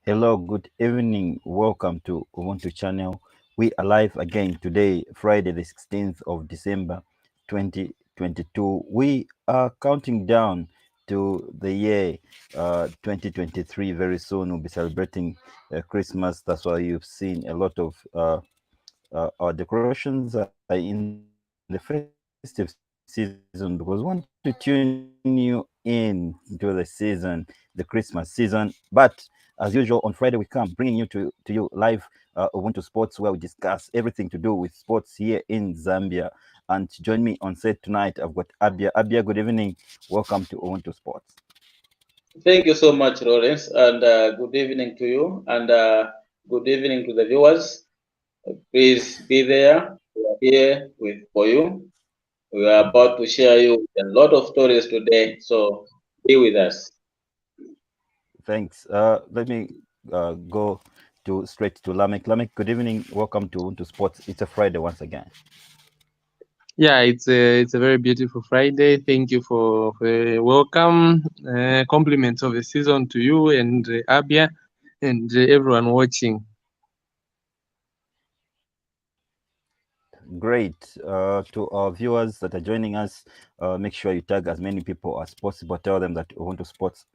Hello, good evening. Welcome to Ubuntu channel. We are live again today, Friday, the 16th of December, 2022. We are counting down to the year 2023. Very soon, we'll be celebrating Christmas. That's why you've seen a lot of our decorations are in the festive season because we want to tune you in to the season, the Christmas season. But as usual, on Friday we come bringing to you live Ubuntu Sports, where we discuss everything to do with sports here in Zambia. And to join me on set tonight, I've got Abia. Abia, good evening. Welcome to Ubuntu Sports. Thank you so much, Lawrence, and good evening to you, and good evening to the viewers. Please be there. We are here for you. We are about to share you a lot of stories today, so be with us. Thanks. Let me go to straight to Lameck. Lameck, good evening. Welcome to Ubuntu Sports. It's a Friday once again. Yeah, it's a very beautiful Friday. Thank you for the welcome. Compliments of the season to you and Abia and everyone watching. Great. To our viewers that are joining us, make sure you tag as many people as possible. Tell them that Ubuntu Sports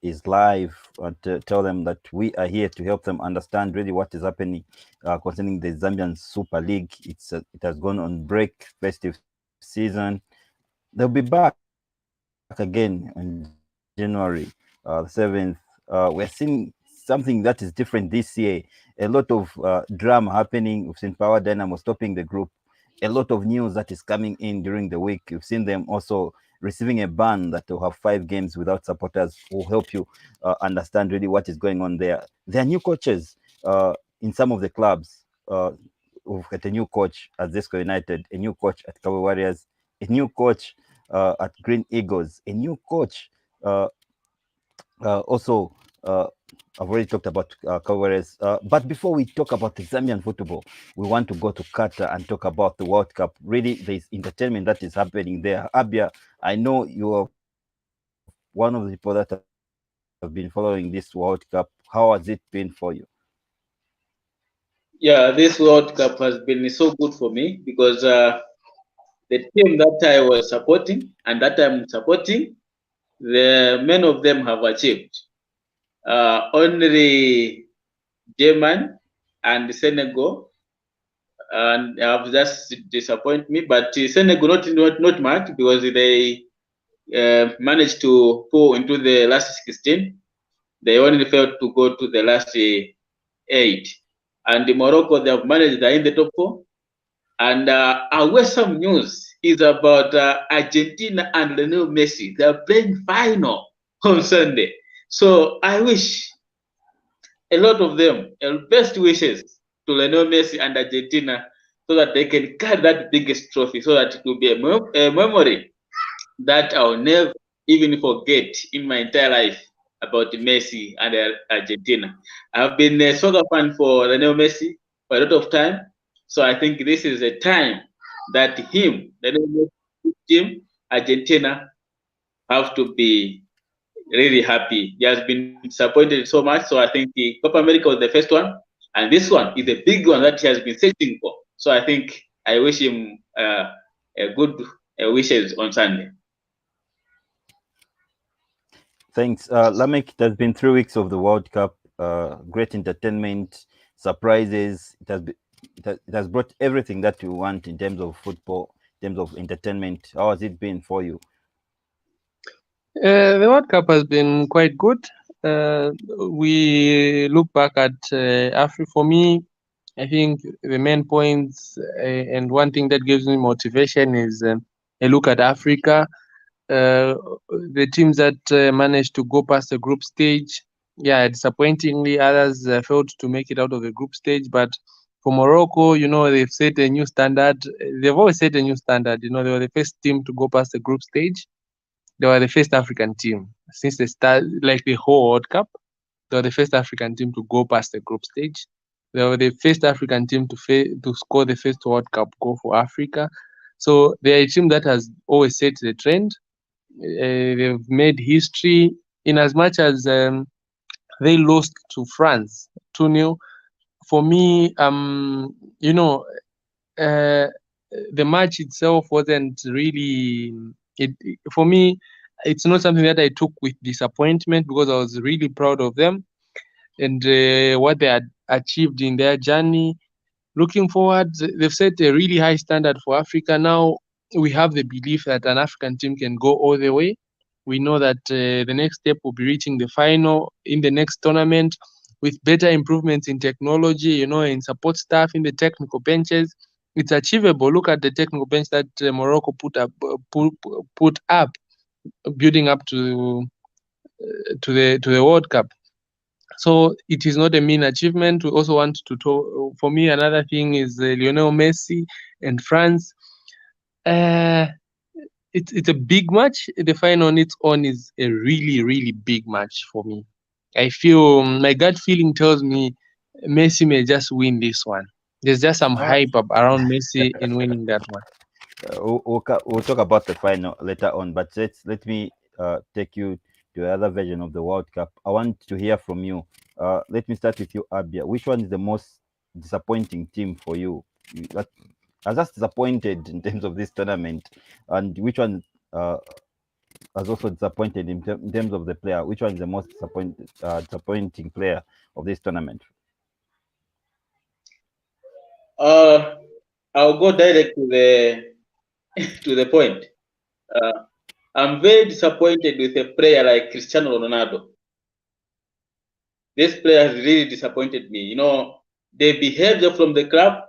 is live, and tell them that we are here to help them understand really what is happening concerning the Zambian Super League. It has gone on break, festive season. They'll be back again on January 7th. We're seeing something that is different this year. A lot of drama happening. We've seen Power Dynamo stopping the group. A lot of news that is coming in during the week. You've seen them also receiving a ban that will have 5 games without supporters who will help you understand really what is going on there. There are new coaches in some of the clubs. We've got a new coach at Zesco United, a new coach at Kawe Warriors, a new coach at Green Eagles, a new coach uh, also. I've already talked about Kawe. But before we talk about the Zambian football, we want to go to Qatar and talk about the World Cup. Really, there's entertainment that is happening there. Abia, I know you are one of the people that have been following this World Cup. How has it been for you? Yeah, this World Cup has been so good for me because the team that I was supporting and that I'm supporting, many of them have achieved. Only German and Senegal and have just disappointed me. But Senegal not much because they managed to go into the last 16. They only failed to go to the last 8. And Morocco, they have managed, they're in the top 4. And our some news is about Argentina and Lionel Messi. They're playing final on Sunday. So I wish a lot of them best wishes to Lionel Messi and Argentina so that they can carry that biggest trophy so that it will be a memory that I'll never even forget in my entire life about Messi and Argentina. I've been a soccer fan for Lionel Messi for a lot of time, so I think this is a time that Lionel Messi, team, Argentina, have to be really happy. He has been disappointed so much, so I think the Copa America was the first one, and this one is the big one that he has been searching for. So I think I wish him a good wishes on Sunday. Thanks. Lamek, it has been 3 weeks of the World Cup. Great entertainment, surprises. It has brought everything that you want in terms of football, in terms of entertainment. How has it been for you? The World Cup has been quite good. We look back at Africa. For me, I think the main points and one thing that gives me motivation is a look at Africa. The teams that managed to go past the group stage, yeah, disappointingly, others failed to make it out of the group stage. But for Morocco, they've set a new standard. They've always set a new standard. They were the first team to go past the group stage. They were the first African team since they start, like the whole World Cup. They were the first African team to go past the group stage. They were the first African team to score the first World Cup goal for Africa. So they are a team that has always set the trend. They've made history in as much as They lost to France 2-0. For me, the match itself wasn't really for me. It's not something that I took with disappointment because I was really proud of them and what they had achieved in their journey. Looking forward, they've set a really high standard for Africa. Now we have the belief that an African team can go all the way. We know that the next step will be reaching the final in the next tournament with better improvements in technology, in support staff, in the technical benches. It's achievable. Look at the technical bench that Morocco put up, building up to the World Cup. So it is not a mean achievement. We also want to talk. For me, another thing is Lionel Messi and France. It's a big match. The final on its own is a really, really big match for me. I feel my gut feeling tells me Messi may just win this one. There's just some hype up around Messi in winning that one. We'll talk about the final later on, but let me take you to the other version of the World Cup. I want to hear from you. Let me start with you, Abia. Which one is the most disappointing team for you? That are just disappointed in terms of this tournament, and which one has also disappointed in terms of the player? Which one is the most disappointing player of this tournament? I'll go direct to the point. I'm very disappointed with a player like Cristiano Ronaldo. This player has really disappointed me. The behavior from the club,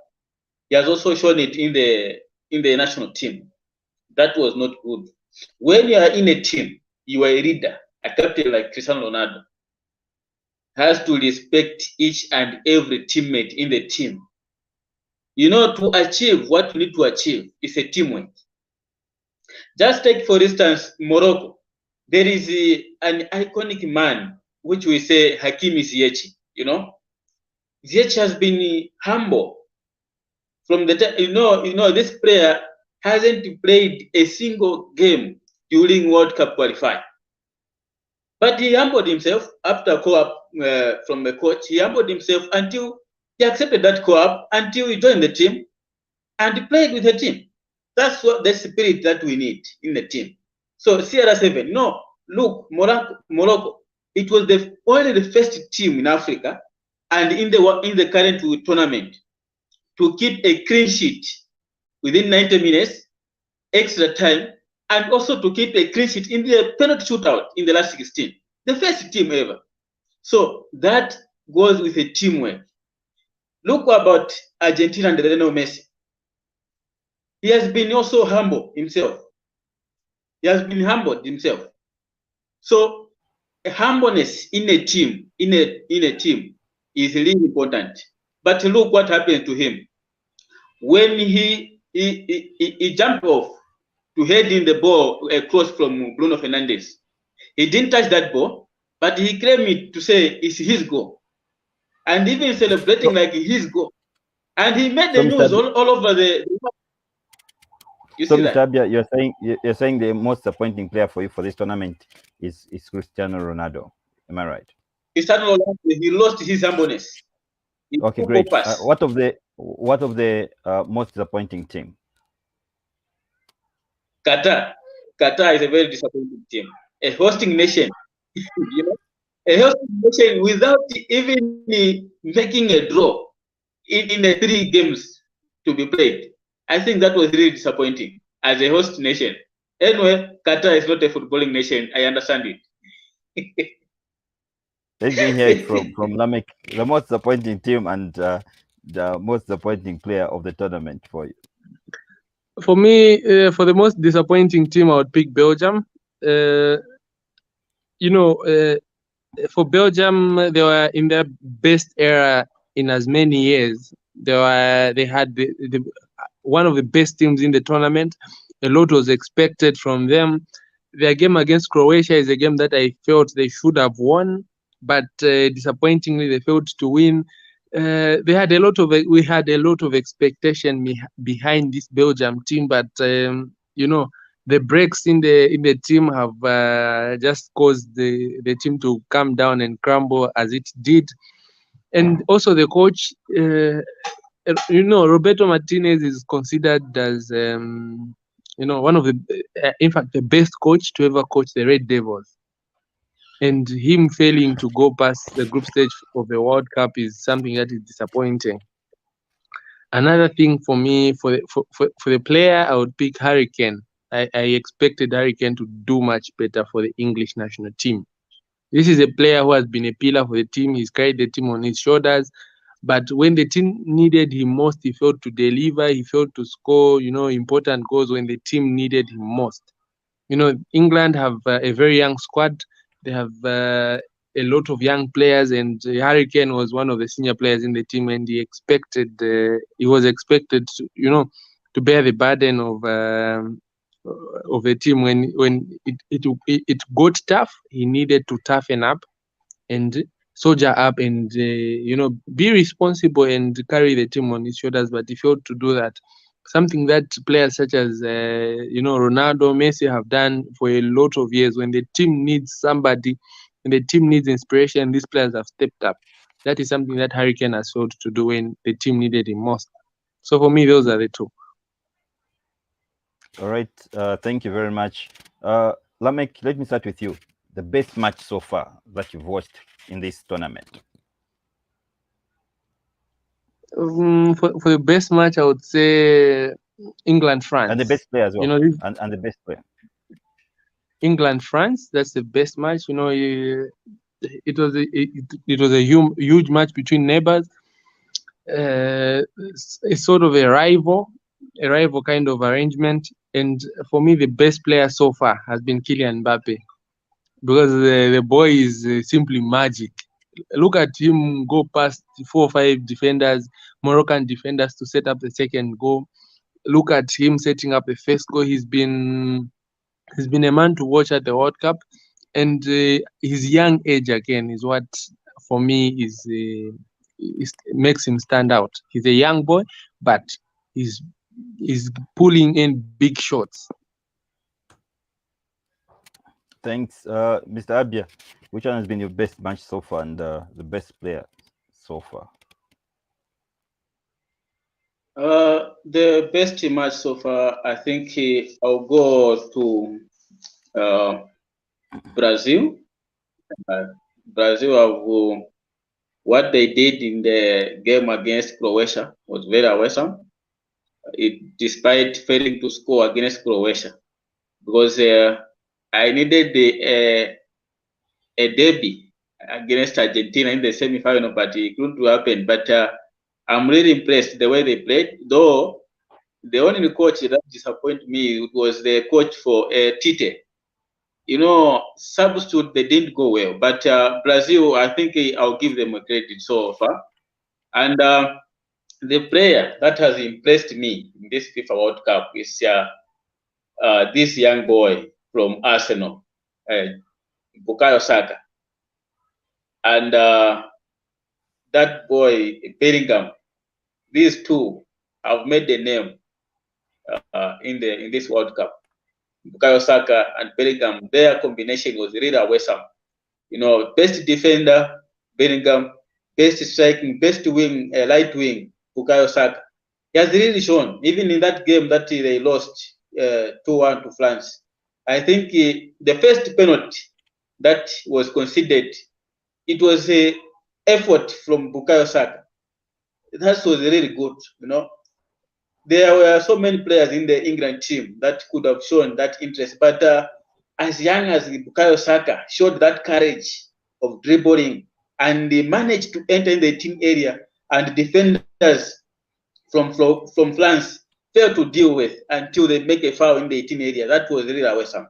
he has also shown it in the national team. That was not good. When you are in a team, you are a leader. A captain like Cristiano Ronaldo has to respect each and every teammate in the team. To achieve what you need to achieve is a teamwork. Just take, for instance, Morocco. There is an iconic man, which we say Hakimi Ziyech. Ziyech has been humble from the time. This player hasn't played a single game during World Cup qualify. But he humbled himself after call-up from the coach. He humbled himself until he accepted that call-up, until he joined the team and he played with the team. That's what the spirit that we need in the team. So CR7, no, look, Morocco, it was only the first team in Africa and in the current tournament to keep a clean sheet within 90 minutes, extra time, and also to keep a clean sheet in the penalty shootout in the last 16. The first team ever. So that goes with a teamwork. Look about Argentina and Lionel Messi. He has been also humble himself. He has been humbled himself. So humbleness in a team, in a team, is really important. But look what happened to him. When he jumped off to head in the ball across from Bruno Fernandes, he didn't touch that ball, but he claimed it to say it's his goal. And even celebrating like his goal. And he made the news all over the You so, see Mr. that? Abia, you're saying the most disappointing player for you for this tournament is Cristiano Ronaldo. Am I right? Cristiano Ronaldo, he lost his humbleness. Okay, great. What of the most disappointing team? Qatar. Qatar is a very disappointing team. A hosting nation, a hosting nation without even making a draw in the 3 games to be played. I think that was really disappointing as a host nation. Anyway, Qatar is not a footballing nation. I understand it. Let me hear it from Lameck, the most disappointing team and the most disappointing player of the tournament for you. For me, for the most disappointing team, I would pick Belgium. For Belgium, they were in their best era in as many years. They had one of the best teams in the tournament. A lot was expected from them. Their game against Croatia is a game that I felt they should have won, but disappointingly they failed to win. We had a lot of expectation behind this Belgium team, but the breaks in the team have just caused the team to come down and crumble as it did. And also the coach, Roberto Martinez is considered as one of the, in fact, the best coach to ever coach the Red Devils. And him failing to go past the group stage of the World Cup is something that is disappointing. Another thing for me, for the player, I would pick Harry Kane. I expected Harry Kane to do much better for the English national team. This is a player who has been a pillar for the team. He's carried the team on his shoulders. But when the team needed him most, he failed to deliver. He failed to score, important goals when the team needed him most. England have a very young squad. They have a lot of young players, and Harry Kane was one of the senior players in the team, and he was expected to bear the burden of the team when it got tough. He needed to toughen up and soldier up and be responsible and carry the team on his shoulders, but he failed to do that. Something that players such as Ronaldo, Messi have done for a lot of years. When the team needs somebody, when the team needs inspiration, these players have stepped up. That is something that Harry Kane has failed to do when the team needed him most. So for me, those are the two. All right. Thank you very much. Lameck, let me start with you. The best match so far that you've watched in this tournament? For the best match, I would say England-France. And the best player as well. And the best player. England-France, that's the best match. It was a huge match between neighbors. It's sort of a rival kind of arrangement. And for me, the best player so far has been Kylian Mbappe, because the boy is simply magic. Look at him go past 4 or 5 defenders, Moroccan defenders, to set up the second goal. Look at him setting up the first goal. He's been a man to watch at the World Cup, and his young age again is what for me is makes him stand out. He's a young boy, but he's pulling in big shots. Thanks, Mr. Abia. Which one has been your best match so far and the best player so far? The best match so far, I think I'll go to Brazil. Brazil, what they did in the game against Croatia was very awesome. Despite failing to score against Croatia, because I needed a derby against Argentina in the semi-final, but it couldn't happen. But I'm really impressed the way they played. Though the only coach that disappointed me was the coach for Tite. Substitute, they didn't go well. But Brazil, I think I'll give them a credit so far. And the player that has impressed me in this FIFA World Cup is this young boy from Arsenal, Bukayo Saka. And that boy, Bellingham. These two have made the name in this World Cup. Bukayo Saka and Bellingham, their combination was really awesome. Best defender, Bellingham, best striking, best wing, light wing, Bukayo Saka. He has really shown, even in that game that they lost 2-1 to France. I think the first penalty that was conceded, it was an effort from Bukayo Saka. That was really good. There were so many players in the England team that could have shown that interest, but as young as Bukayo Saka showed that courage of dribbling, and they managed to enter in the team area, and defenders from France failed to deal with until they make a foul in the 18 area. That was really awesome.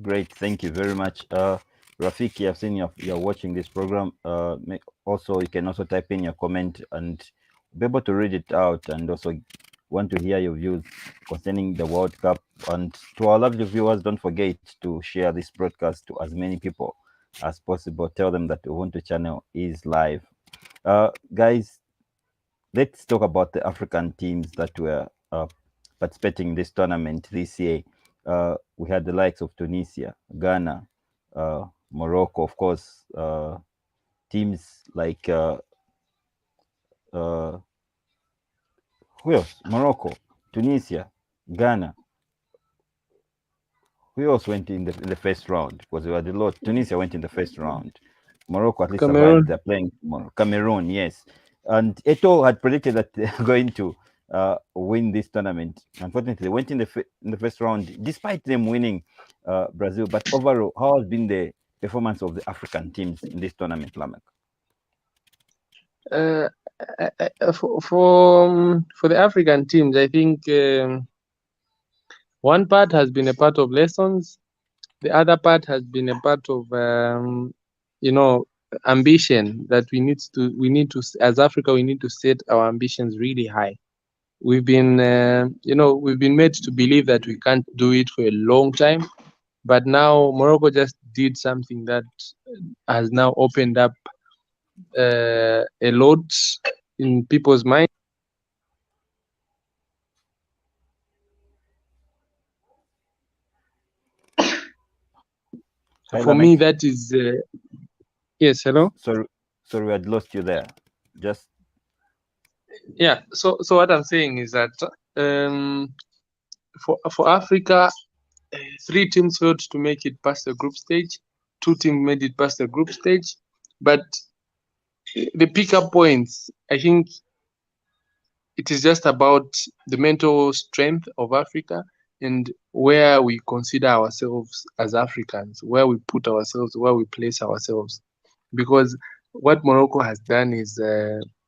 Great, thank you very much. Rafiki, I've seen you're watching this program. Also, you can also type in your comment and be able to read it out, and also want to hear your views concerning the World Cup. And to our lovely viewers, don't forget to share this broadcast to as many people as possible. Tell them that the Ubuntu channel is live. Guys, let's talk about the African teams that were participating in this tournament this year. We had the likes of Tunisia, Ghana, Morocco, of course, teams like who else? Morocco, Tunisia, Ghana. Who else went in the first round? Because there were a lot. Tunisia went in the first round. Morocco at least survived. Cameroon. They're playing Cameroon, yes. And Eto had predicted that they're going to win this tournament. Unfortunately, they went in the first round, despite them winning Brazil. But overall, how has been the performance of the African teams in this tournament, Lameck? For the African teams, I think one part has been a part of lessons. The other part has been a part of ambition that we need to, as Africa, we need to set our ambitions really high. We've been made to believe that we can't do it for a long time, but now Morocco just did something that has now opened up a lot in people's minds. Hi, For me, Lameck. that is yes. Hello. Sorry, we had lost you there. Just Yeah. So what I'm saying is that for Africa, 3 teams failed to make it past the group stage. 2 teams made it past the group stage, but the pickup points, I think, it is just about the mental strength of Africa and where we consider ourselves as Africans, where we put ourselves, where we place ourselves. Because what Morocco has done is,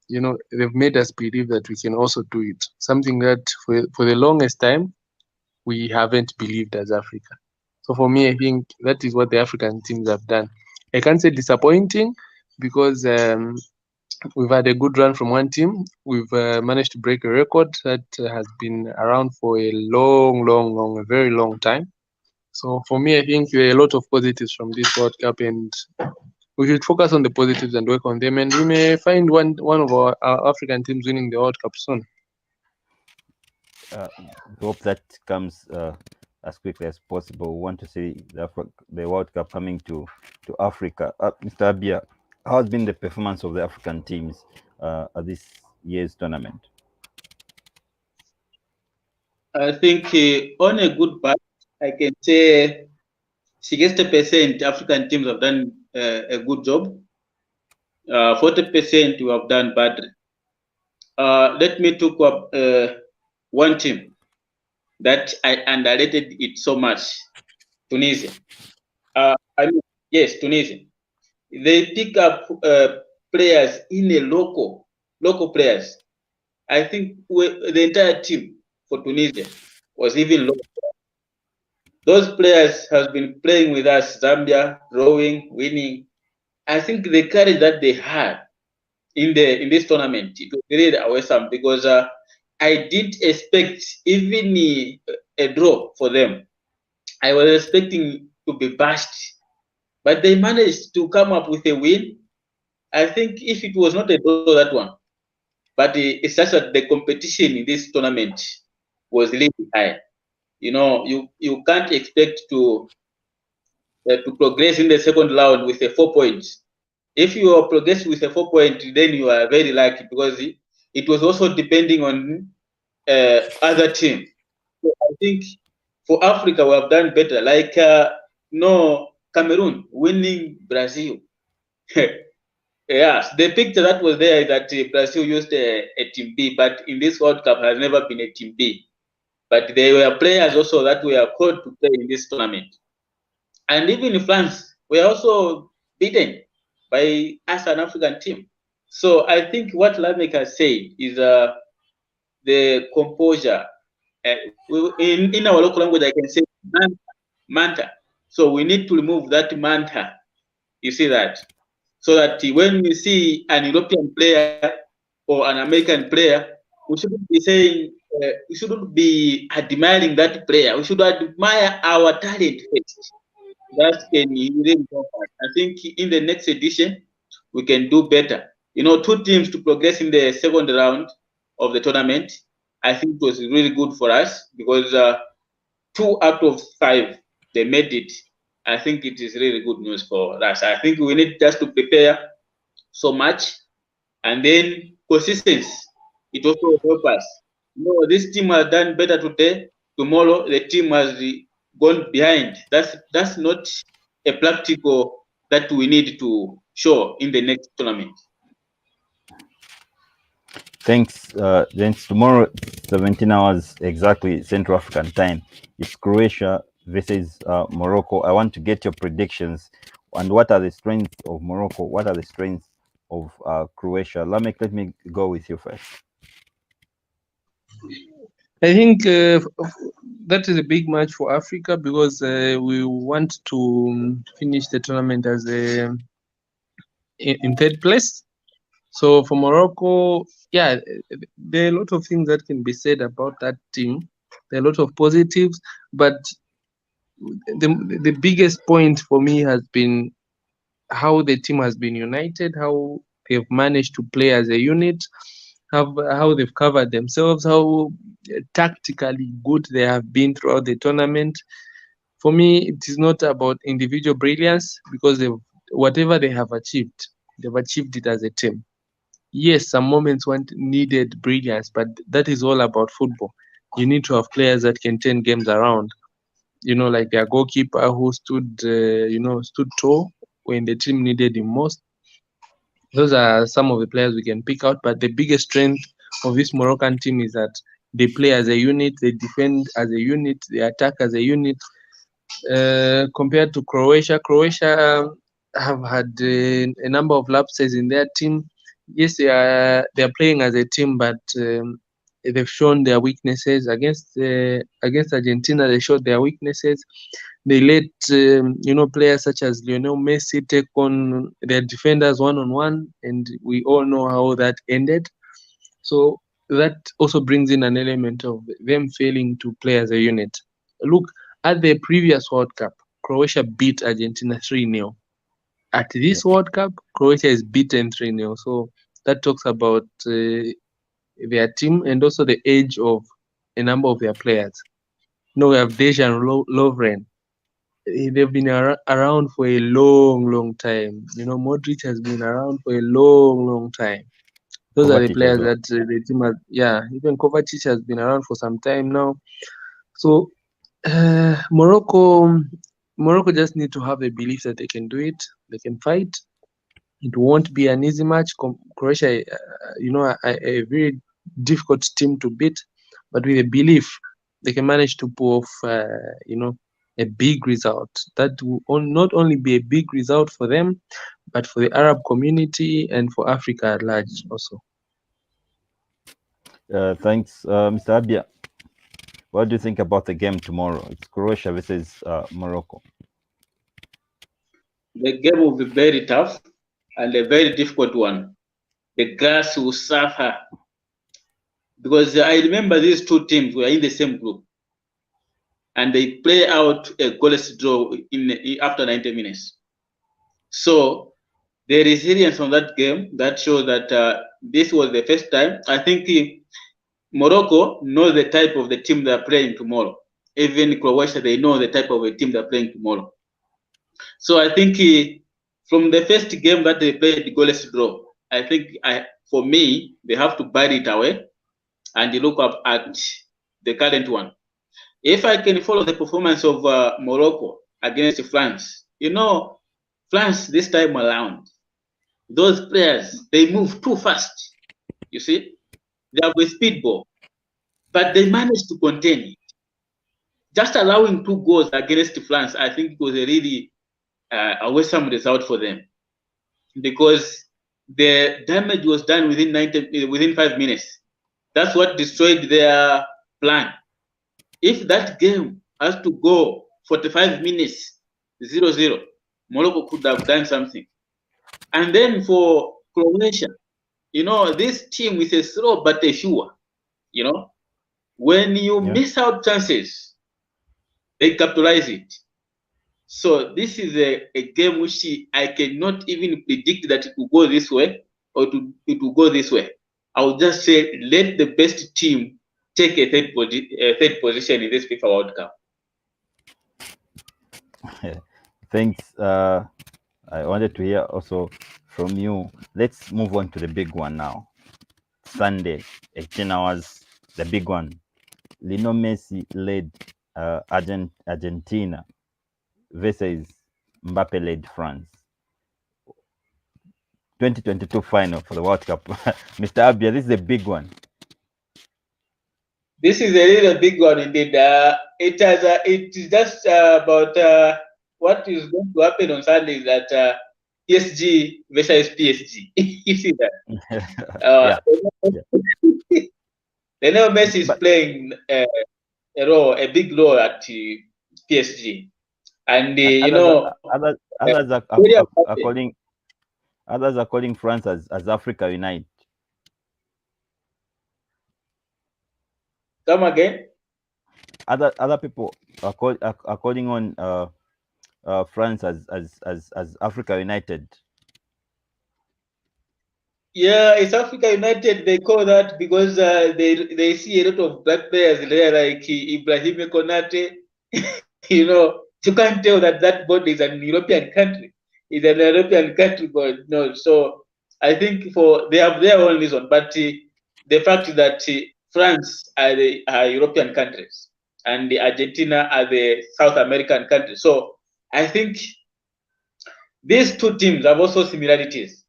they've made us believe that we can also do it. Something that for the longest time, we haven't believed as Africa. So for me, I think that is what the African teams have done. I can't say disappointing because we've had a good run from one team. We've managed to break a record that has been around for a a very long time. So for me, I think there are a lot of positives from this World Cup, and we should focus on the positives and work on them. And we may find one of our African teams winning the World Cup soon. hope that comes as quickly as possible. We want to see the World Cup coming to Africa. Mr. Abia, how has been the performance of the African teams at this year's tournament? I think on a good part, I can say 60% African teams have done a good job. 40% who have done badly. Let me talk up one team that I underrated it so much, Tunisia. Yes, Tunisia. They pick up players in a local players. I think the entire team for Tunisia was even local. Those players have been playing with us, Zambia, rowing, winning. I think the courage that they had in this tournament, it was really awesome because I didn't expect even a draw for them. I was expecting to be bashed, but they managed to come up with a win. I think if it was not a draw, that one, but it's just that the competition in this tournament was really high. You know, you can't expect to progress in the second round with a 4 points. If you are progressing with a 4 point, then you are very lucky because it was also depending on other team. So I think for Africa, we have done better. Like Cameroon winning Brazil. Yes, the picture that was there is that Brazil used a team B, but in this World Cup has never been a team B. But there were players also that were called to play in this tournament. And even in France, we are also beaten by us, an African team. So I think what Lameck has said is the composure. In our local language, I can say manta. So we need to remove that manta. You see that? So that when we see an European player or an American player, we shouldn't be saying, we shouldn't be admiring that player. We should admire our talent first. That can really help us. I think in the next edition, we can do better. You know, 2 teams to progress in the second round of the tournament. I think it was really good for us because 2 out of 5 they made it. I think it is really good news for us. I think we need just to prepare so much, and then consistency. It also help us. No, this team has done better today. Tomorrow the team has gone behind. That's not a practical that we need to show in the next tournament. Thanks, gents. Tomorrow, 17 hours exactly Central African time. It's Croatia versus Morocco. I want to get your predictions. And what are the strengths of Morocco? What are the strengths of Croatia? Lameck, let me go with you first. I think that is a big match for Africa because we want to finish the tournament as in third place. So for Morocco, yeah, there are a lot of things that can be said about that team. There are a lot of positives, but the biggest point for me has been how the team has been united, how they've managed to play as a unit, how they've covered themselves, how tactically good they have been throughout the tournament. For me, it is not about individual brilliance because whatever they have achieved, they've achieved it as a team. Yes, some moments needed brilliance, but that is all about football. You need to have players that can turn games around. Like their goalkeeper who stood tall when the team needed him most. Those are some of the players we can pick out. But the biggest strength of this Moroccan team is that they play as a unit, they defend as a unit, they attack as a unit. Compared to Croatia, have had a number of lapses in their team. Yes, they are playing as a team, but they've shown their weaknesses against Argentina. They showed their weaknesses. They let players such as Lionel Messi take on their defenders one-on-one, and we all know how that ended. So that also brings in an element of them failing to play as a unit. Look, at the previous World Cup, Croatia beat Argentina 3-0. At this World Cup, Croatia is beaten 3-0. So that talks about their team and also the age of a number of their players. We have Dejan Lovren. They've been around for a long, long time. Modric has been around for a long, long time. Those are the players that the team has. Yeah, even Kovacic has been around for some time now. So Morocco just need to have a belief that they can do it. They can fight. It won't be an easy match. Croatia, a very difficult team to beat, but with a belief, they can manage to pull off, a big result. That will not only be a big result for them, but for the Arab community and for Africa at large also. Thanks, Mr. Abia. What do you think about the game tomorrow? It's Croatia versus Morocco. The game will be very tough and a very difficult one. The grass will suffer because I remember these two teams were in the same group and they play out a goalless draw after 90 minutes. So the resilience on that game that shows that this was the first time. I think Morocco knows the type of the team they're playing tomorrow. Even Croatia, they know the type of a team they're playing tomorrow. So I think from the first game that they played, the goalless draw, I think for me, they have to bury it away and look up at the current one. If I can follow the performance of Morocco against France, France this time around, those players, they move too fast. You see, they have a speedball, but they managed to contain it. Just allowing 2 goals against France, I think it was a really a worrisome result for them because the damage was done within 5 minutes. That's what destroyed their plan. If that game has to go 45 minutes 0-0, Morocco could have done something. And then for Croatia, this team is a slow but a sure. When you miss out chances, they capitalize it. So this is a game which I cannot even predict that it will go this way or it will go this way. I would just say let the best team take a third position in this FIFA World Cup. Thanks. I wanted to hear also from you. Let's move on to the big one now. Sunday, 18 hours, the big one. Lionel Messi led Argentina versus Mbappe led France. 2022 final for the World Cup. Mr. Abia, this is a big one. This is a little big one indeed. It is just about what is going to happen on Sunday. That PSG versus PSG. You see that? Yeah. Lionel Messi is playing a big role at PSG, and others are calling France as Africa Unite. Come again. Other people are calling on France as Africa United. Yeah, it's Africa United. They call that because they see a lot of black players there, like Ibrahim Konate. You can't tell that board is an European country. It's an European country, but no. So I think they have their own reason, but the fact that France are the European countries and the Argentina are the South American countries. So I think these two teams have also similarities.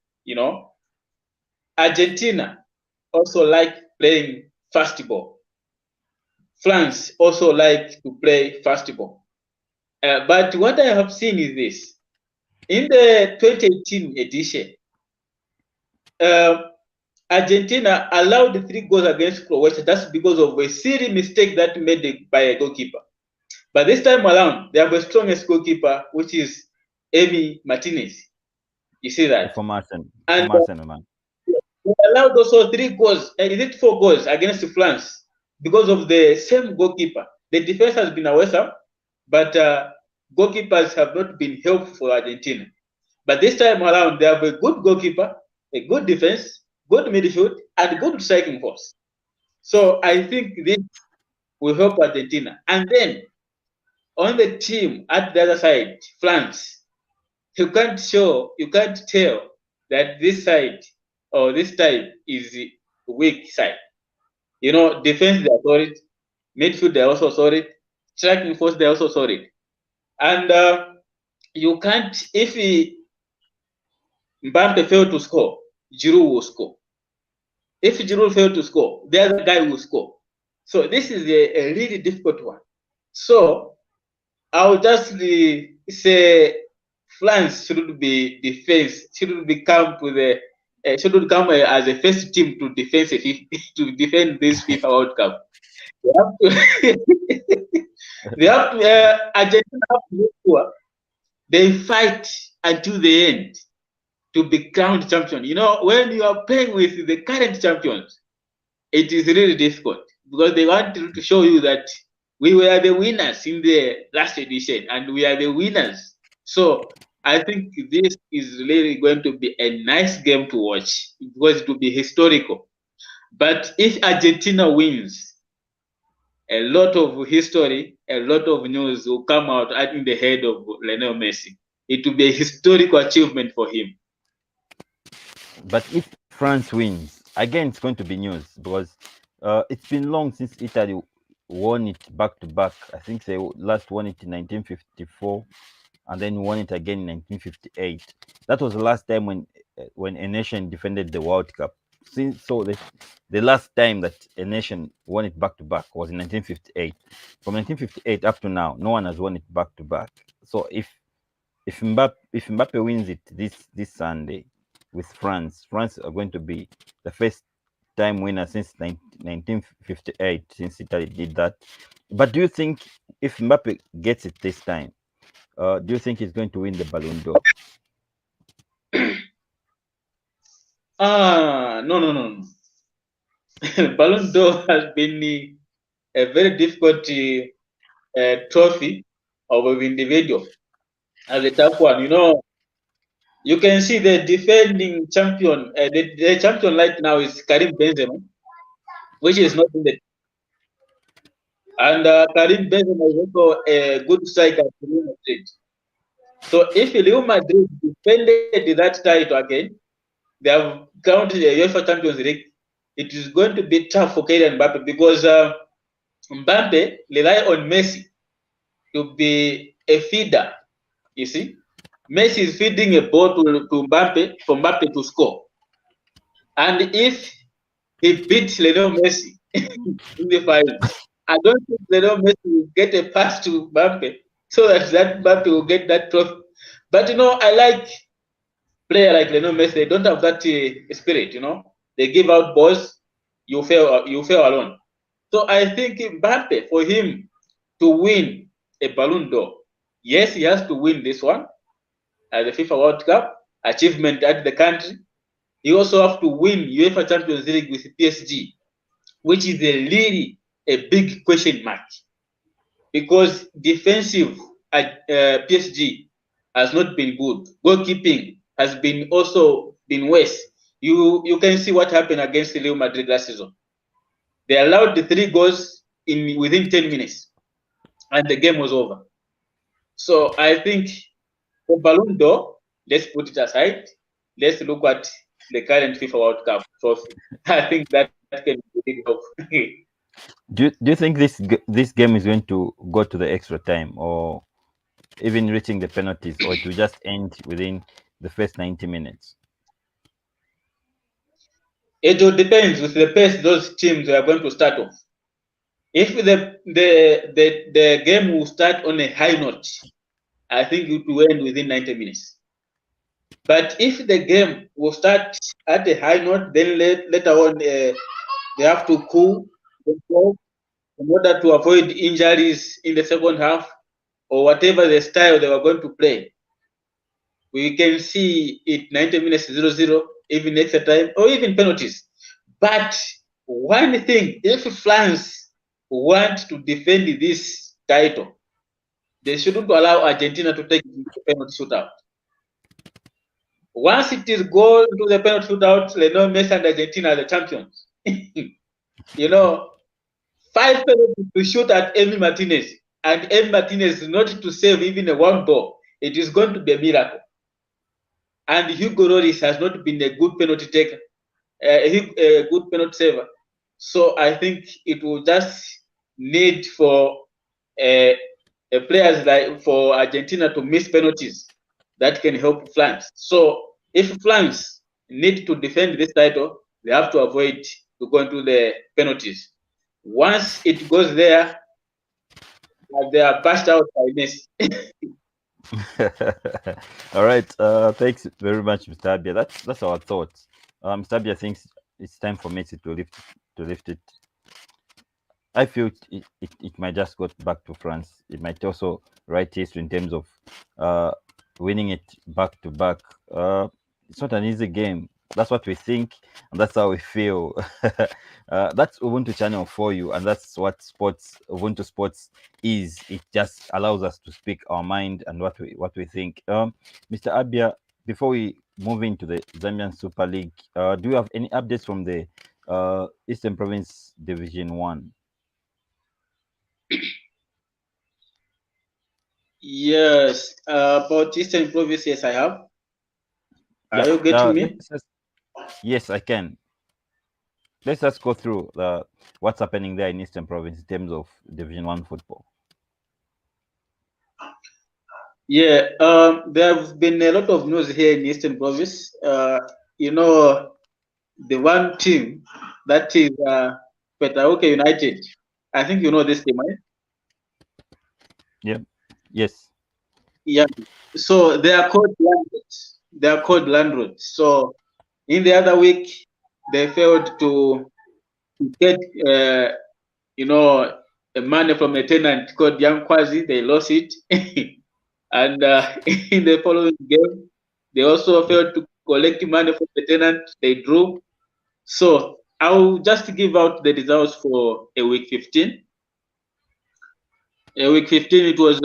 Argentina also like playing fast ball. France also like to play fast ball. But what I have seen is this. In the 2018 edition, Argentina allowed 3 goals against Croatia. That's because of a silly mistake that made by a goalkeeper. But this time around, they have a strongest goalkeeper, which is Emi Martinez. You see that? From Arsenal, man. They allowed also 3 goals, is it 4 goals against France because of the same goalkeeper. The defense has been awesome, but goalkeepers have not been helpful for Argentina. But this time around, they have a good goalkeeper, a good defense, good midfield, and good striking force. So I think this will help Argentina. And then on the team at the other side, France, you can't tell that this side or this type is the weak side. Defense they are solid, midfield they are also solid, striking force they are also solid. And you can't, if Mbappe failed to score, Giroud will score. If Giroud failed to score, the other guy will score. So this is a really difficult one. So I'll just say France shouldn't be defense, shouldn't come as a first team to defend this FIFA World Cup. Argentina have to make sure they fight until the end to be crowned champion. When you are playing with the current champions, it is really difficult because they want to show you that we were the winners in the last edition and we are the winners. So I think this is really going to be a nice game to watch because it will be historical. But if Argentina wins, a lot of history, a lot of news will come out in the head of Lionel Messi. It will be a historical achievement for him. But if France wins, again, it's going to be news because it's been long since Italy won it back to back. I think they last won it in 1954 and then won it again in 1958. That was the last time when a nation defended the World Cup. The last time that a nation won it back to back was in 1958. From 1958 up to now, no one has won it back to back. So if Mbappe wins it this Sunday with France are going to be the first time winner since 1958, since Italy did that. But do you think if Mbappe gets it this time, do you think he's going to win the Ballon d'Or? No. Ballon d'Or has been a very difficult trophy of an individual as a tough one. You can see the defending champion. The champion right now is Karim Benzema, which is not in the. And Karim Benzema is also a good striker for Real Madrid. So if Real Madrid defended that title again, they have counted the UEFA Champions League, it is going to be tough for Kylian Mbappe because Mbappe rely on Messi to be a feeder. You see, Messi is feeding a ball to Mbappe for Mbappe to score. And if he beats Lionel Messi in the final, I don't think Lionel Messi will get a pass to Mbappe so that Mbappe will get that trophy. But I like player like Lionel Messi. They don't have that spirit. They give out balls, you fail alone. So I think Mbappe, for him to win a Ballon d'Or, yes, he has to win this one at the FIFA World Cup achievement at the country. He also have to win UEFA Champions League with PSG, which is really a big question mark because defensive at PSG has not been good. Goalkeeping has been also been worse. You can see what happened against Real Madrid last season. They allowed the 3 goals within 10 minutes, and the game was over. So I think for Ballon d'Or, let's put it aside. Let's look at the current FIFA World Cup trophy. I think that can be a big help. Do you think this game is going to go to the extra time or even reaching the penalties, or it will just end within the first 90 minutes? It will depend with the pace those teams are going to start off. If the game will start on a high note, I think it will end within 90 minutes. But if the game will start at a high note, then later on they have to cool themselves in order to avoid injuries in the second half or whatever the style they were going to play. We can see it 90 minutes 0-0, even extra time, or even penalties. But one thing, if France want to defend this title, they shouldn't allow Argentina to take the penalty shootout. Once it is go to the penalty shootout, Lionel Messi and Argentina are the champions. 5 penalties to shoot at Emi Martinez, and Emi Martinez not to save even a one ball. It is going to be a miracle. And Hugo Lloris has not been a good penalty taker, a good penalty saver. So I think it will just need for players like for Argentina to miss penalties that can help France. So if France need to defend this title, they have to avoid to go into the penalties. Once it goes there, they are bashed out by Messi. All right. Thanks very much, Mr. Abia. That's our thoughts. Mr. Abia thinks it's time for Messi to lift it. I feel it might just go back to France. It might also write history in terms of winning it back to back. It's not an easy game. That's what we think, and that's how we feel. That's Ubuntu channel for you, and that's what Ubuntu Sports is. It just allows us to speak our mind and what we think. Mr. Abia, before we move into the Zambian Super League, do you have any updates from the Eastern Province Division 1? Yes, about Eastern Province, yes, I have. Are you getting me? Yes, I can. Let's just go through what's happening there in Eastern Province in terms of Division 1 football. Yeah, there have been a lot of news here in Eastern Province. The one team that is Petauke United. I think you know this team, right? Yeah. Yes. Yeah. So they are called landlords. They are called landlords. So in the other week, they failed to get money from a tenant called Young Kwazi. They lost it. And in the following game, they also failed to collect money from the tenant. They drew. So I'll just give out the results for a week 15. Week 15, it was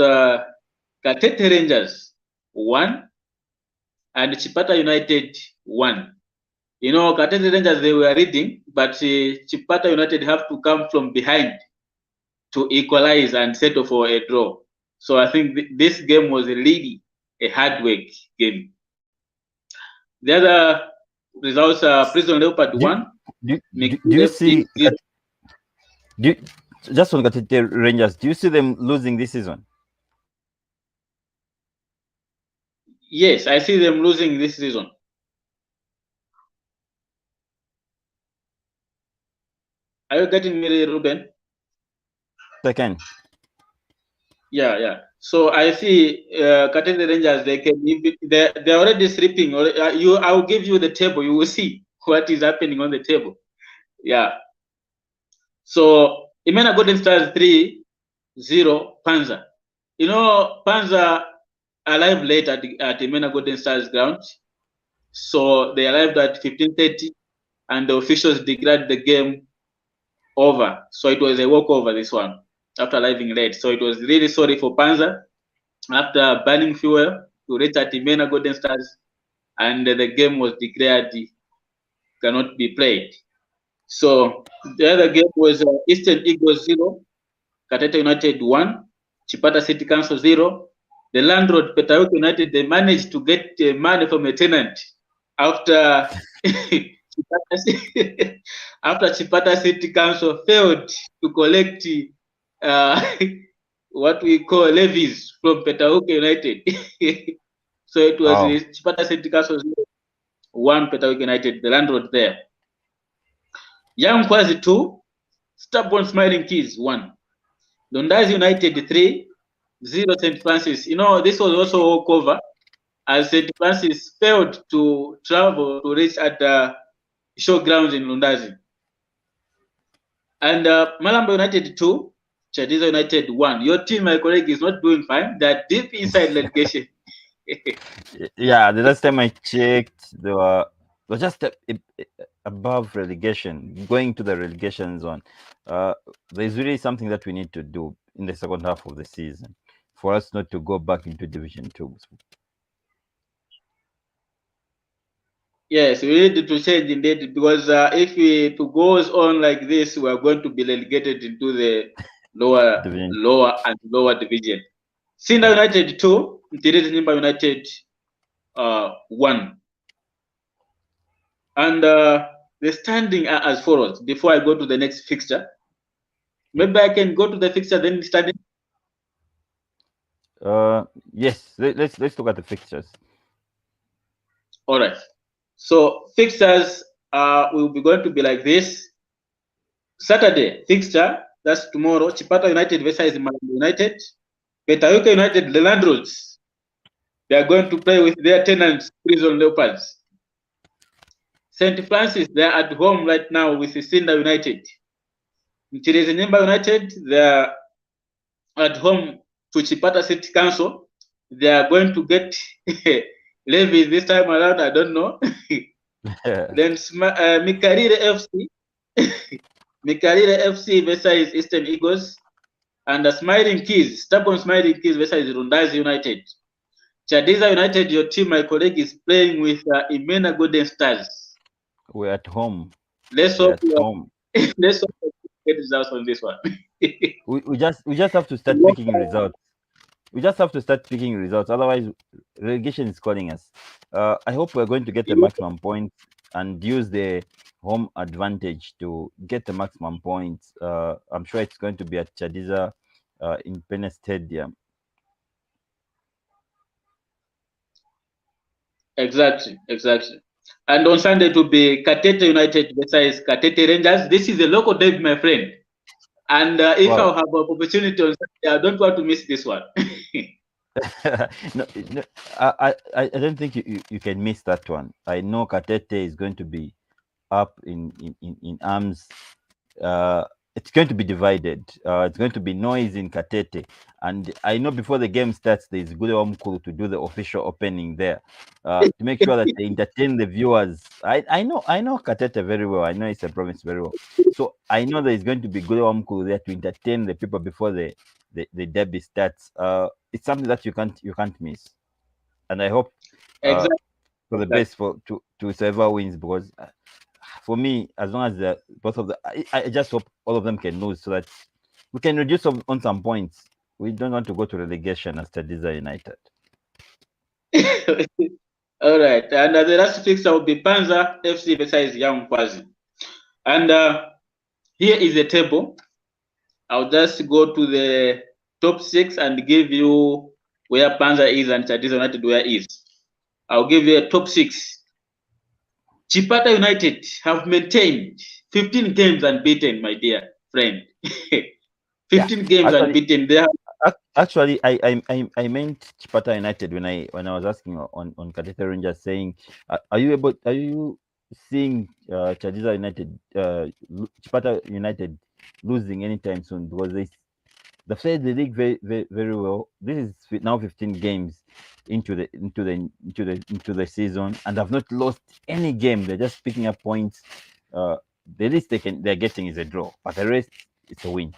Katete Rangers 1 and Chipata United 1. Katete Rangers, they were leading, but Chipata United have to come from behind to equalize and settle for a draw. So I think this game was really a hard work game. The other results are Prison Leopard 1. Do you see? Just on Gatete Rangers, do you see them losing this season? Yes, I see them losing this season. Are you getting me, Reuben? Second. Yeah. So I see Gatete Rangers. They're already sleeping. I will give you the table. You will see what is happening on the table. Yeah. So Imena Golden Stars 3-0 Panzer. You know, Panzer arrived late at Imena Golden Stars ground. So they arrived at 15:30 and the officials declared the game over. So it was a walkover, this one, after arriving late. So it was really sorry for Panzer after burning fuel to reach at Imena Golden Stars, and the game was declared cannot be played. So the other game was Eastern Eagles 0, Katete United 1, Chipata City Council 0. The landlord, Petauke United, they managed to get money from a tenant after after Chipata City Council failed to collect what we call levies from Petauke United. So it was Chipata City Council 1, Petauke United, the landlord there. Young Kwazi 2, Stubborn Smiling Kids 1. Lundazi United 3, 0 St. Francis. You know, this was also a walkover as St. Francis failed to travel to reach at the showgrounds in Lundazi. And Malamba United 2, Chadiza United 1. Your team, my colleague, is not doing fine. They're deep inside relegation. Yeah, the last time I checked, they were just above relegation, going to the relegation zone. There's really something that we need to do in the second half of the season for us not to go back into Division 2. Yes, we need to change indeed, because if it goes on like this, we are going to be relegated into the lower and lower division. Sinda United 2, Mtirezi Nyimba United 1. And the standing are as follows. Before I go to the next fixture, maybe I can go to the fixture then standing. Yes, let's look at the fixtures. All right. So fixtures will be going to be like this. Saturday fixture, that's tomorrow. Chipata United versus Malambo United. Petauke United, the landlords, they are going to play with their tenants, Prison Leopards. St. Francis, they are at home right now with Sinda United. Mtirezi Nyimba United, they are at home to Chipata City Council. They are going to get levies this time around, I don't know. Then Mikarire FC, Mikarire FC versus Eastern Eagles, and the Smiling Keys, Stubborn Smiling Keys versus Rundazi United. Chadiza United, your team, my colleague, is playing with Imena Golden Stars. We're at home. Let's hope let's hope get results on this one. we just have to start picking results. We just have to start picking results. Otherwise, relegation is calling us. I hope we're going to get the maximum points and use the home advantage to get the maximum points. I'm sure it's going to be at Chadiza in Pene Stadium. Exactly. And on Sunday it will be Katete United versus Katete Rangers. This is a local derby, my friend. And if I have an opportunity on Sunday, I don't want to miss this one. No, I don't think you can miss that one. I know Katete is going to be up in arms. It's going to be divided. It's going to be noise in Katete, and I know before the game starts, there is Gule Omkulu to do the official opening there, to make sure that they entertain the viewers. I know Katete very well. I know it's a province very well, so I know there is going to be Gule Omkulu there to entertain the people before the derby starts. It's something that you can't miss, and I hope for the best to whoever wins, because for me, as long as both of the, I just hope all of them can lose so that we can reduce on some points. We don't want to go to relegation as Chadiza United. All right, and the last fixture will be Panza FC versus Young Kwazi. And here is the table. I'll just go to the top 6 and give you where Panza is and Chadiza United where is. I'll give you a top 6. Chipata United have maintained 15 games unbeaten, my dear friend. 15 games unbeaten. They have Actually, I meant Chipata United when I was asking on Katete Rangers, saying, are you seeing Chadiza United, Chipata United losing anytime soon? Because they've played the league very, very, very well. This is now 15 games into the season, and have not lost any game. They're just picking up points. The least they're getting is a draw, but the rest it's a win.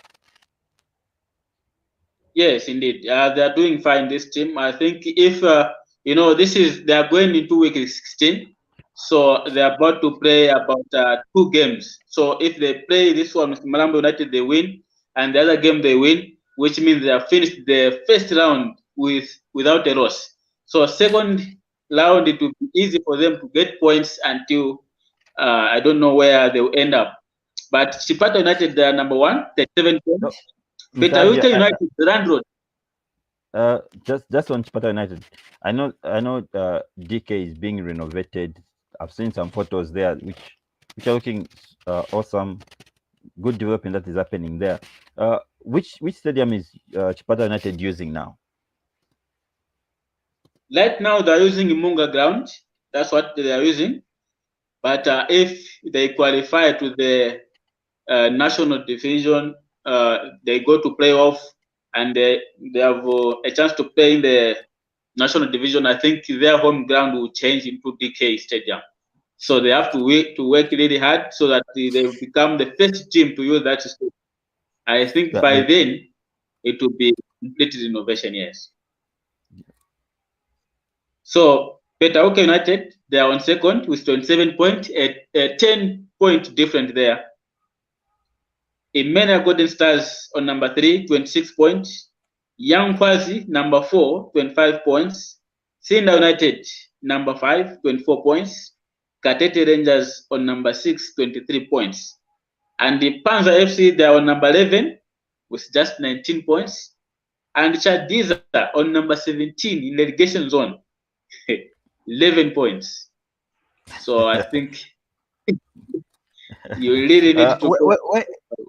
Yes, indeed. They are doing fine, this team. I think if, they are going into week 16. So they're about to play about 2 games. So if they play this one with Malambo United, they win. And the other game they win, which means they have finished the first round without a loss. So second round, it will be easy for them to get points until I don't know where they will end up. But Chipata United, they are number 1, 37 points. Petawika United, Randroad. Just on Chipata United, I know DK is being renovated. I've seen some photos there which are looking awesome. Good development that is happening there. Which stadium is Chipata United using now? Right now they're using Munga ground. That's what they are using. But if they qualify to the national division, they go to playoff, and they have a chance to play in the national division. I think their home ground will change into DK Stadium. So they have to work really hard so that they will become the first team to use that stadium. I think by then it will be complete renovation. Yes. So Petauke United, they are on second with 27 points, a 10-point difference there. Imena Golden Stars on number 3, 26 points. Young Kwazi, number 4, 25 points. Sinda United, number 5, 24 points. Katete Rangers on number 6, 23 points. And the Panza FC, they are on number 11 with just 19 points. And Chadiza on number 17 in relegation zone, 11 points. So I think you really need to.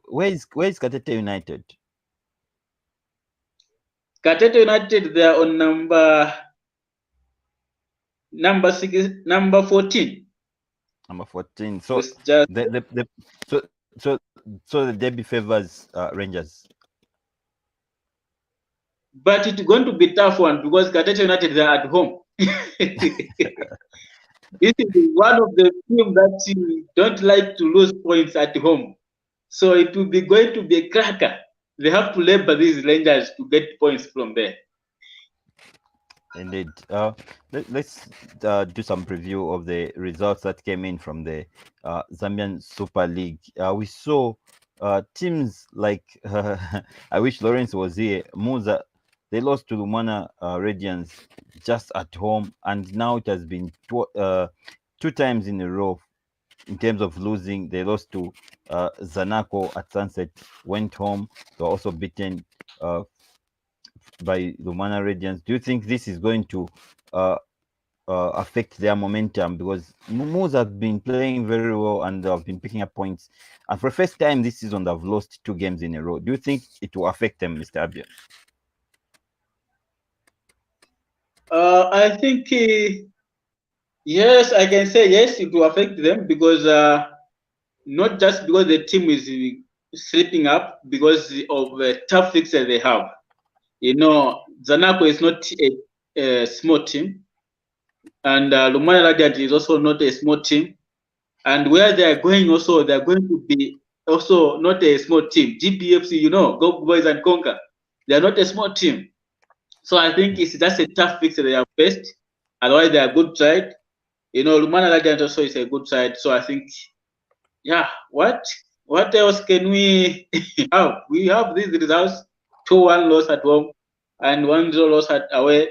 Where is Katete United? Katete United, they are on number 14. Number 14. So just so the derby favors Rangers. But it's going to be a tough one because Katete United, they are at home. This is one of the teams that don't like to lose points at home. So it will be going to be a cracker. They have to labor these Rangers to get points from there. Indeed. Let's do some preview of the results that came in from the Zambian Super League. We saw teams like, I wish Lawrence was here, Muza. They lost to Lumana Radiance just at home, and now it has been 2 times in a row in terms of losing. They lost to Zanaco at Sunset, went home. They were also beaten by Lumana Radiance. Do you think this is going to affect their momentum? Because Moos have been playing very well and have been picking up points. And for the first time this season, they've lost 2 games in a row. Do you think it will affect them, Mr. Abia? I think, yes, I can say yes, it will affect them because not just because the team is slipping up, because of the tough fixture they have. Zanaco is not a small team, and Lumana Radiant is also not a small team. And where they are going also, they are going to be also not a small team. GPFC, Go Boys and Conquer, they are not a small team. So I think it's just a tough fixture they have faced. Otherwise, they are a good side. Lumana Radiant also is a good side. So I think, yeah, what? What else can we have? We have these results: 2-1 loss at home and 1-0 loss at away.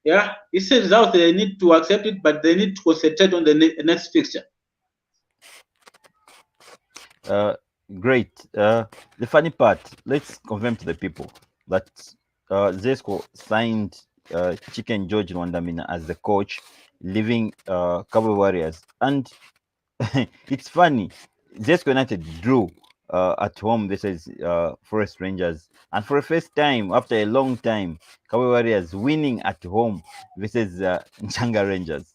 Yeah, it's a result. They need to accept it, but they need to concentrate on the next fixture. Great. The funny part, let's confirm to the people that Zesco signed Chicken George Nwandamina as the coach, leaving Cabo Warriors. And it's funny, Zesco United drew at home versus Forest Rangers. And for the first time, after a long time, Cabo Warriors winning at home versus Nchanga Rangers.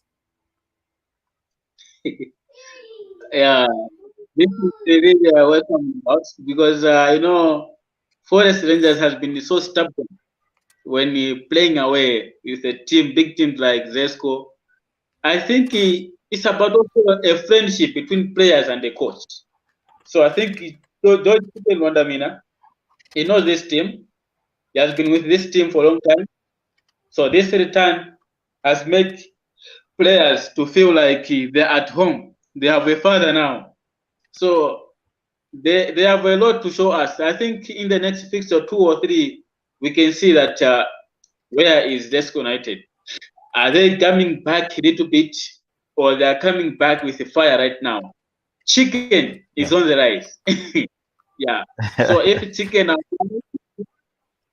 Yeah, this is really a welcome out because Forest Rangers has been so stubborn when playing away with a team, big teams like Zesco. I think it's about also a friendship between players and the coach. So I think George Wandamina, he knows this team. He has been with this team for a long time. So this return has made players to feel like they're at home. They have a father now. So they have a lot to show us. I think in the next fixture, 2 or 3, we can see that where is Desco United? Are they coming back a little bit, or they are coming back with a fire right now? Chicken is Yeah. on the rise. Yeah. So if chicken,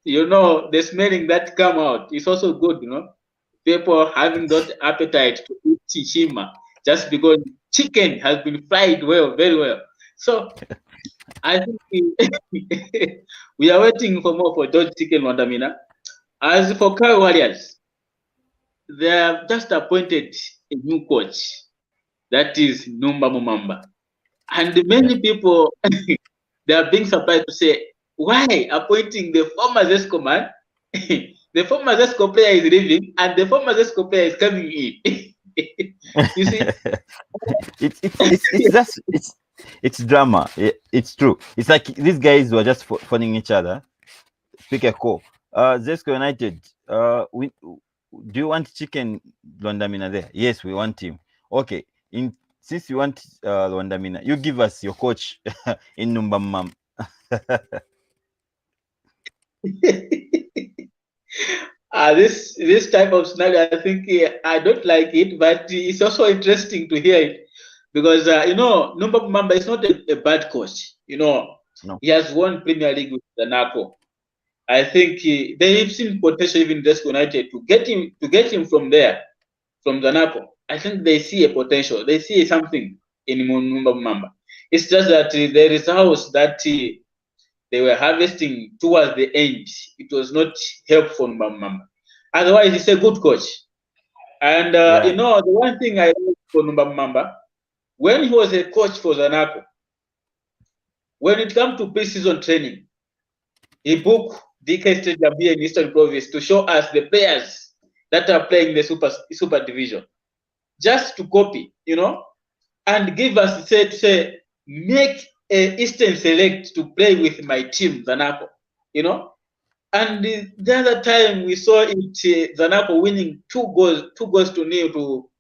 the smelling that come out is also good. People having that appetite to eat chishima just because chicken has been fried well, very well. So I think we are waiting for more for George Chicken Wandamina. As for Car Warriors, they have just appointed a new coach, that is Numba Mumamba. And Yeah. many people they are being surprised to say, why appointing the former Zesco man? The former Zesco player is leaving and the former Zesco player is coming in. You see? It's just it's drama. It's true. It's like these guys were just phoning each other. Pick a call. Zesco United. Do you want Chicken Londamina there? Yes, we want him. Okay. Since you want Londamina, you give us your coach in Numbamam. This type of scenario, I think I don't like it, but it's also interesting to hear it because Numba Mamba is not a bad coach. No. He has won Premier League with the Napo. I think they've seen potential even Desk United to get him from there, from the Napo. I think they see a potential. They see something in Numba Mamba. It's just that the results that they were harvesting towards the end, it was not helpful for Mamba. Otherwise, he's a good coach. And Yeah. the one thing I like for Mamba, when he was a coach for Zanapo, when it comes to preseason training, he booked DK Stadium here in Eastern Province to show us the players that are playing the super division, just to copy, and give us say make a Eastern Select to play with my team Zanapo, And the other time we saw it, Zanapo winning 2 goals to 0 to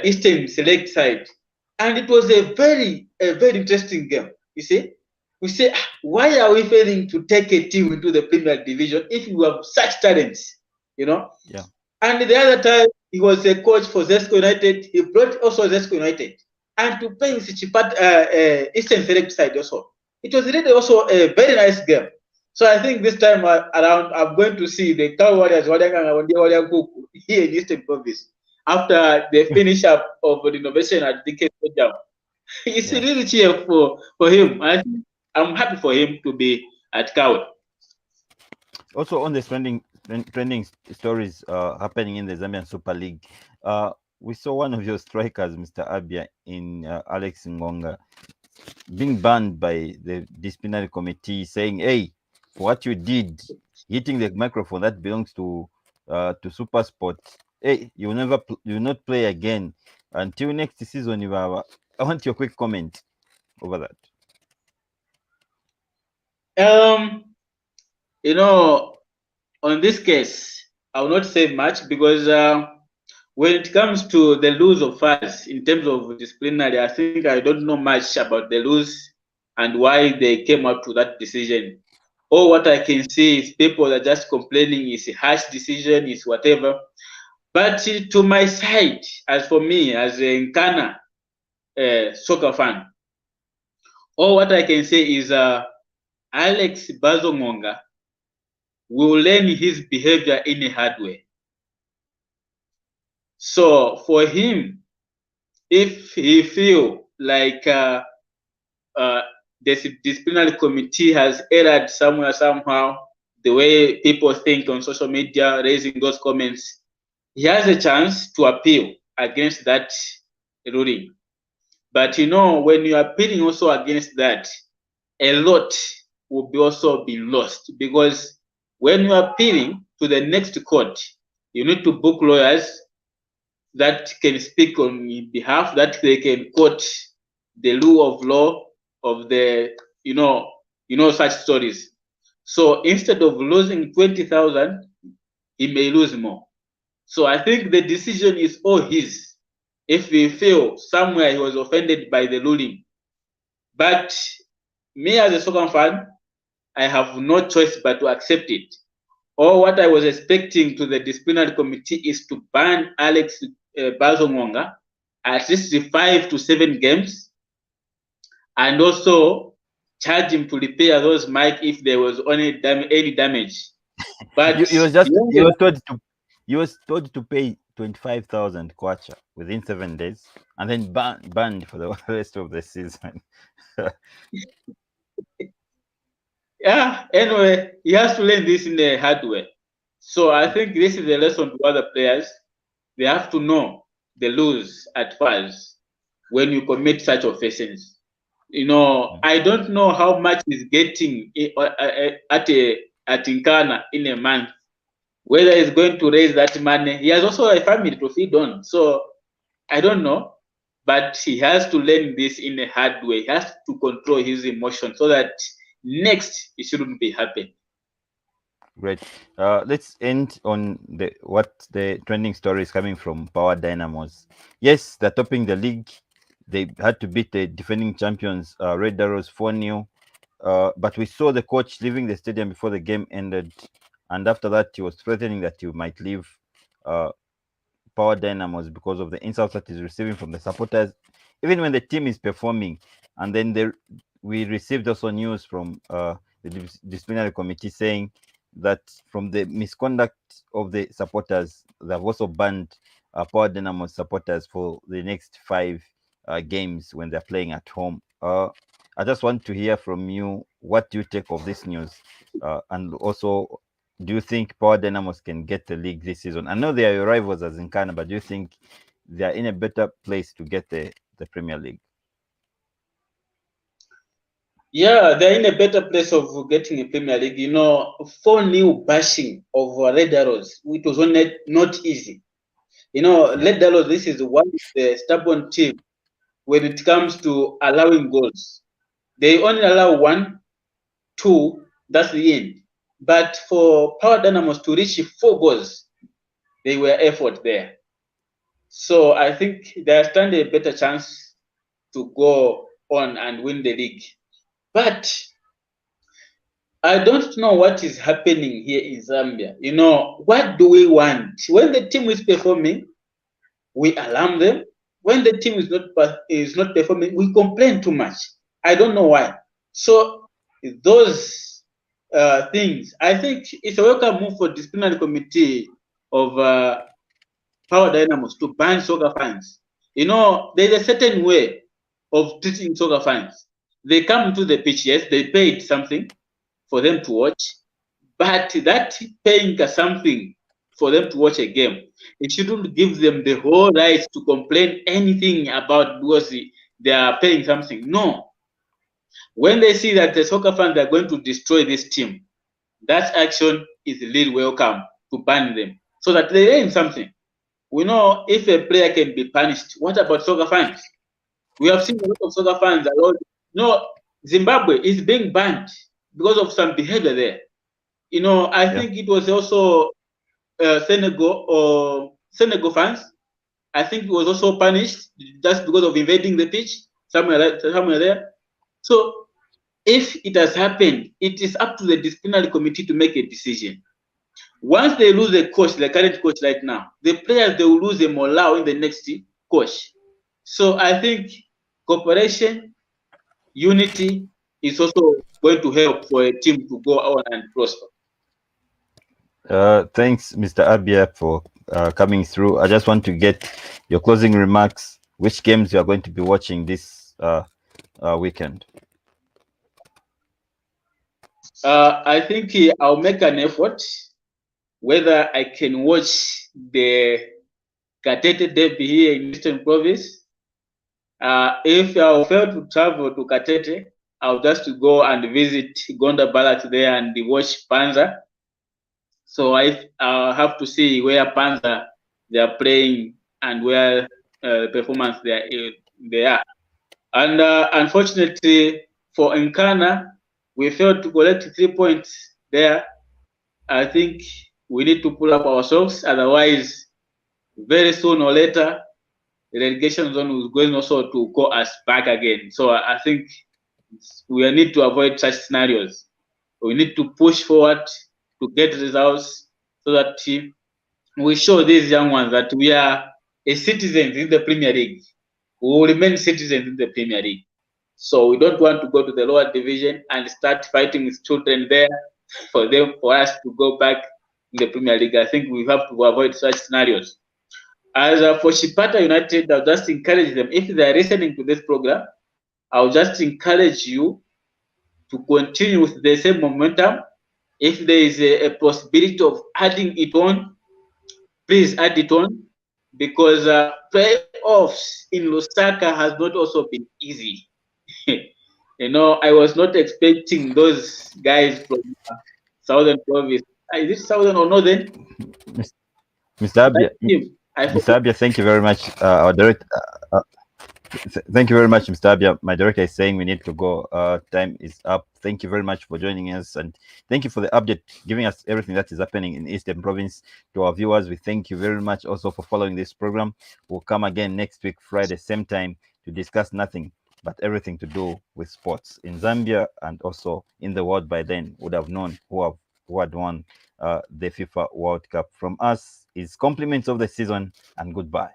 Eastern Select side, and it was a very interesting game. You see, we say, why are we failing to take a team into the Premier Division if we have such talents? Yeah. And the other time he was a coach for Zesco United. He brought also Zesco United, and to play with Eastern Select side also. It was really also a very nice game. So I think this time around, I'm going to see the Cow Warriors here in Eastern Province after they finish up of the renovation at DK Stadium. It's Yeah. really cheer for him. I'm happy for him to be at Cow. Also on the trending stories happening in the Zambian Super League, we saw one of your strikers, Mr. Abia, in Alex Ngonga, being banned by the disciplinary committee, saying, "Hey, for what you did, hitting the microphone that belongs to Super Sport, hey, you will not play again until next season." I want your quick comment over that. On this case, I will not say much because when it comes to the rules of us in terms of disciplinary, I think I don't know much about the rules and why they came up to that decision. Or what I can see is people are just complaining it's a harsh decision, it's whatever. But to my side, as for me, as a Nkana soccer fan, all what I can say is Alex Bazongonga will learn his behavior in a hard way. So for him, if he feel like the disciplinary committee has erred somewhere, somehow, the way people think on social media, raising those comments, he has a chance to appeal against that ruling. But when you are appealing also against that, a lot will be also be lost, because when you are appealing to the next court, you need to book lawyers that can speak on behalf, that they can quote the rule of law of the such stories. So instead of losing 20,000, he may lose more. So I think the decision is all his. If we feel somewhere he was offended by the ruling, but me as a soccer fan, I have no choice but to accept it. Or what I was expecting to the disciplinary committee is to ban Alex Bazongonga at least 5 to 7 games, and also charge him to repair those mic if there was any damage. But you was told to pay 25,000 kwacha within 7 days, and then banned for the rest of the season. yeah, anyway, he has to learn this in a hard way. So I think this is a lesson to other players. They have to know the rules at first when you commit such offenses. I don't know how much he's getting at Nkana in a month. Whether he's going to raise that money, he has also a family to feed on. So I don't know, but he has to learn this in a hard way. He has to control his emotions so that next it shouldn't be happening. Great. Let's end on the trending story is coming from Power Dynamos. Yes, they're topping the league. They had to beat the defending champions, Red Arrows 4-0. But we saw the coach leaving the stadium before the game ended. And after that, he was threatening that he might leave Power Dynamos because of the insults that he's receiving from the supporters, even when the team is performing. And then we received also news from the disciplinary committee saying that from the misconduct of the supporters, they've also banned Power Dynamo supporters for the next 5 games when they're playing at home. I just want to hear from you, what do you take of this news? And also, do you think Power Dynamos can get the league this season? I know they are your rivals as Nkana, but do you think they are in a better place to get the Premier League? Yeah, they're in a better place of getting a Premier League. 4-0 bashing of Red Arrows, it was not easy. Red Arrows, this is one of the stubborn team when it comes to allowing goals. They only allow 1, 2, that's the end. But for Power Dynamos to reach 4 goals, they were effort there. So I think they stand a better chance to go on and win the league. But I don't know what is happening here in Zambia. What do we want? When the team is performing, we alarm them. When the team is not performing, we complain too much. I don't know why. So those things, I think it's a welcome move for disciplinary committee of Power Dynamos to ban soccer fans. There's a certain way of treating soccer fans. They come to the pitch, yes, they paid something for them to watch, but that paying something for them to watch a game, it shouldn't give them the whole right to complain anything about because they are paying something. No. When they see that the soccer fans are going to destroy this team, that action is really welcome to ban them so that they learn something. We know if a player can be punished, what about soccer fans? We have seen a lot of soccer fans around. Zimbabwe is being banned because of some behavior there. I think it was also Senegal fans. I think it was also punished just because of invading the pitch somewhere there. So if it has happened, it is up to the disciplinary committee to make a decision. Once they lose a coach, the current coach right now, the players, they will lose a morale in the next coach. So I think cooperation, unity is also going to help for a team to go on and prosper. Thanks, Mr. Abia, for coming through. I just want to get your closing remarks. Which games you are going to be watching this weekend? I think I'll make an effort whether I can watch the Katete derby here in Eastern Province. If I fail to travel to Katete, I'll just go and visit Gonda Barracks there and watch Panza. So I have to see where Panza they are playing and where performance they are. And unfortunately for Nkana, we failed to collect 3 points there. I think we need to pull up our socks, otherwise, very soon or later, the relegation zone is going also to call us back again. So I think we need to avoid such scenarios. We need to push forward to get results so that we show these young ones that we are a citizens in the Premier League. We will remain citizens in the Premier League. So we don't want to go to the lower division and start fighting with children there for us to go back in the Premier League. I think we have to avoid such scenarios. As for Shipata United, I'll just encourage them, if they are listening to this program, I'll just encourage you to continue with the same momentum. If there is a possibility of adding it on, please add it on, because playoffs in Lusaka has not also been easy. I was not expecting those guys from Southern Province. Is it Southern or Northern? Mr. Abia, Mr. Abia, thank you very much. Our director, thank you very much, Mr. Abia. My director is saying we need to go. Time is up. Thank you very much for joining us, and thank you for the update, giving us everything that is happening in Eastern Province. To our viewers, we thank you very much also for following this program. We'll come again next week, Friday, same time, to discuss nothing but everything to do with sports in Zambia and also in the world. By then, would have known who had won the FIFA World Cup. From us is compliments of the season and goodbye.